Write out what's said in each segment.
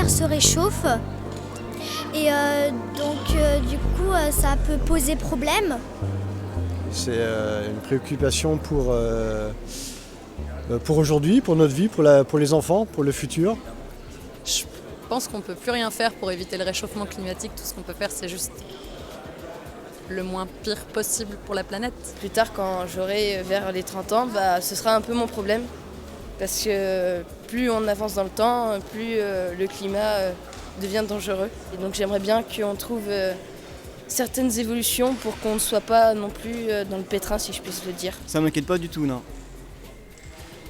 terre se réchauffe et du coup ça peut poser problème. C'est une préoccupation pour aujourd'hui, pour notre vie, pour les enfants, pour le futur. Je pense qu'on ne peut plus rien faire pour éviter le réchauffement climatique. Tout ce qu'on peut faire, c'est juste le moins pire possible pour la planète. Plus tard, quand j'aurai vers les 30 ans, ce sera un peu mon problème. Parce que plus on avance dans le temps, plus le climat devient dangereux. Et donc j'aimerais bien qu'on trouve certaines évolutions pour qu'on ne soit pas non plus dans le pétrin, si je puis le dire. Ça m'inquiète pas du tout, non.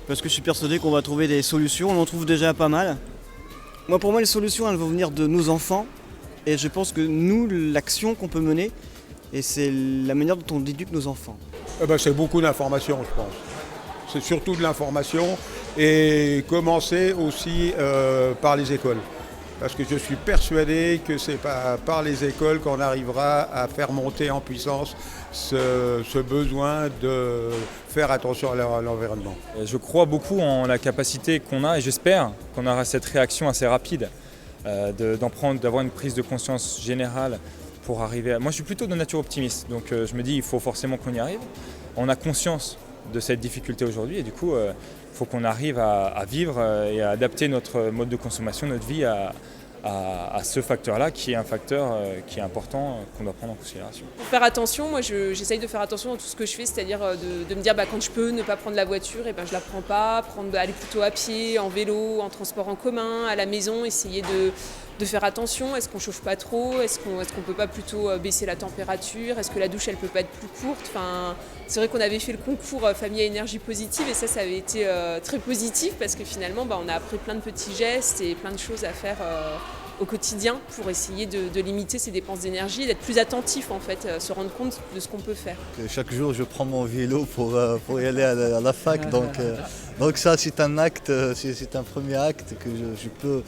Parce que je suis persuadé qu'on va trouver des solutions, on en trouve déjà pas mal. Moi, pour moi, les solutions, elles vont venir de nos enfants. Et je pense que nous, l'action qu'on peut mener, et c'est la manière dont on éduque nos enfants. C'est beaucoup d'informations, je pense. C'est surtout de l'information et commencer aussi par les écoles. Parce que je suis persuadé que c'est par les écoles qu'on arrivera à faire monter en puissance ce besoin de faire attention à l'environnement. Je crois beaucoup en la capacité qu'on a et j'espère qu'on aura cette réaction assez rapide d'avoir une prise de conscience générale pour arriver à... Moi je suis plutôt de nature optimiste, donc je me dis il faut forcément qu'on y arrive. On a conscience de cette difficulté aujourd'hui et du coup il faut qu'on arrive à vivre et à adapter notre mode de consommation, notre vie à ce facteur-là qui est un facteur qui est important, qu'on doit prendre en considération. Pour faire attention, moi j'essaye de faire attention à tout ce que je fais, c'est-à-dire de me dire quand je peux ne pas prendre la voiture, je la prends pas, aller plutôt à pied, en vélo, en transport en commun, à la maison, essayer de faire attention. Est-ce qu'on chauffe pas trop? Est-ce qu'on peut pas plutôt baisser la température? Est-ce que la douche elle peut pas être plus courte? C'est vrai qu'on avait fait le concours famille à énergie positive et ça avait été très positif parce que finalement on a appris plein de petits gestes et plein de choses à faire au quotidien pour essayer de limiter ces dépenses d'énergie et d'être plus attentif en fait, se rendre compte de ce qu'on peut faire. Chaque jour je prends mon vélo pour y aller à la fac, donc ça c'est un acte, c'est un premier acte que je peux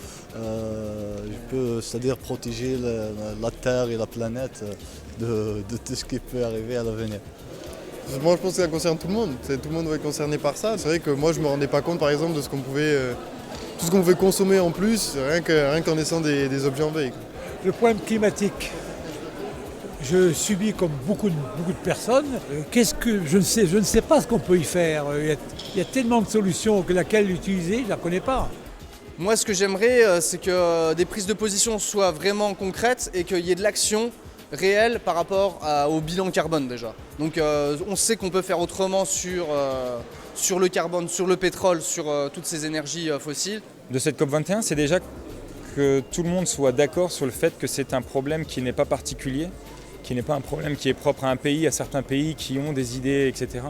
c'est-à-dire protéger la Terre et la planète de tout ce qui peut arriver à l'avenir. Moi je pense que ça concerne tout le monde, tout le monde va être concerné par ça. C'est vrai que moi je ne me rendais pas compte par exemple de ce qu'on pouvait... tout ce qu'on pouvait consommer en plus, rien qu'en laissant des objets en veille. Le problème climatique, je subis comme beaucoup de personnes. Je ne sais pas ce qu'on peut y faire. Il y a tellement de solutions que laquelle utiliser, je ne la connais pas. Moi, ce que j'aimerais, c'est que des prises de position soient vraiment concrètes et qu'il y ait de l'action réelle par rapport au bilan carbone déjà. Donc on sait qu'on peut faire autrement sur le carbone, sur le pétrole, sur toutes ces énergies fossiles. De cette COP21, c'est déjà que tout le monde soit d'accord sur le fait que c'est un problème qui n'est pas particulier, qui n'est pas un problème qui est propre à un pays, à certains pays qui ont des idées, etc.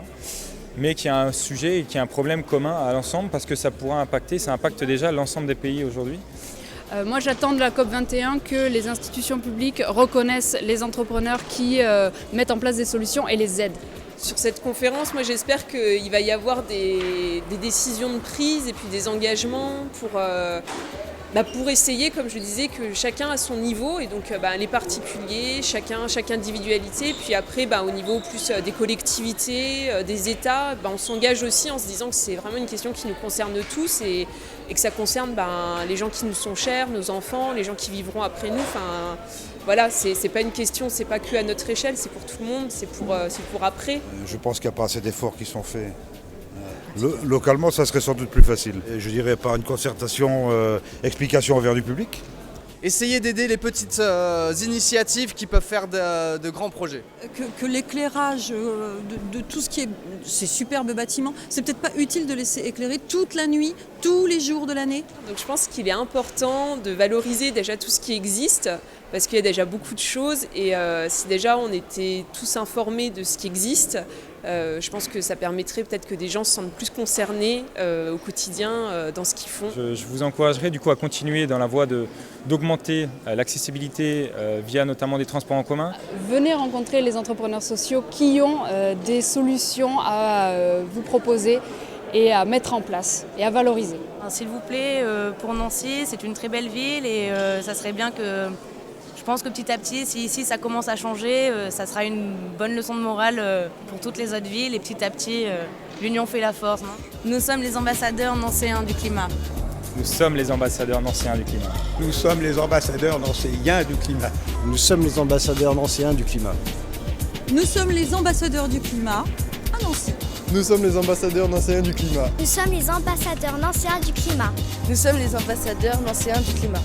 Mais qui a un sujet et qui a un problème commun à l'ensemble parce que ça impacte déjà l'ensemble des pays aujourd'hui. Moi j'attends de la COP21 que les institutions publiques reconnaissent les entrepreneurs qui mettent en place des solutions et les aident. Sur cette conférence, moi j'espère qu'il va y avoir des décisions de prise et puis des engagements pour essayer, comme je disais, que chacun a son niveau et donc les particuliers, chaque individualité, puis après au niveau plus des collectivités, des États, on s'engage aussi en se disant que c'est vraiment une question qui nous concerne tous et que ça concerne les gens qui nous sont chers, nos enfants, les gens qui vivront après nous. Voilà, c'est pas une question, c'est pas que à notre échelle, c'est pour tout le monde, c'est pour après. Je pense qu'il n'y a pas assez d'efforts qui sont faits. Localement, ça serait sans doute plus facile. Et je dirais par une concertation, explication envers du public. Essayer d'aider les petites initiatives qui peuvent faire de grands projets. Que l'éclairage de tout ce qui est ces superbes bâtiments, c'est peut-être pas utile de laisser éclairer toute la nuit, tous les jours de l'année. Donc je pense qu'il est important de valoriser déjà tout ce qui existe, parce qu'il y a déjà beaucoup de choses et si déjà on était tous informés de ce qui existe, je pense que ça permettrait peut-être que des gens se sentent plus concernés au quotidien dans ce qu'ils font. Je vous encouragerai du coup à continuer dans la voie d'augmenter l'accessibilité via notamment des transports en commun. Venez rencontrer les entrepreneurs sociaux qui ont des solutions à vous proposer et à mettre en place et à valoriser. S'il vous plaît, pour Nancy, c'est une très belle ville et ça serait bien que... Je pense que petit à petit, si ici ça commence à changer, ça sera une bonne leçon de morale pour toutes les autres villes et petit à petit, l'union fait la force. Nous sommes les ambassadeurs nancéens du climat. Nous sommes les ambassadeurs nancéens du climat. Nous sommes les ambassadeurs nancéens du climat. Nous sommes les ambassadeurs nancéens du climat. Nous sommes les ambassadeurs du climat à Nancy. Nous sommes les ambassadeurs nancéens du climat. Nous sommes les ambassadeurs nancéens du climat. Nous sommes les ambassadeurs nancéens du climat.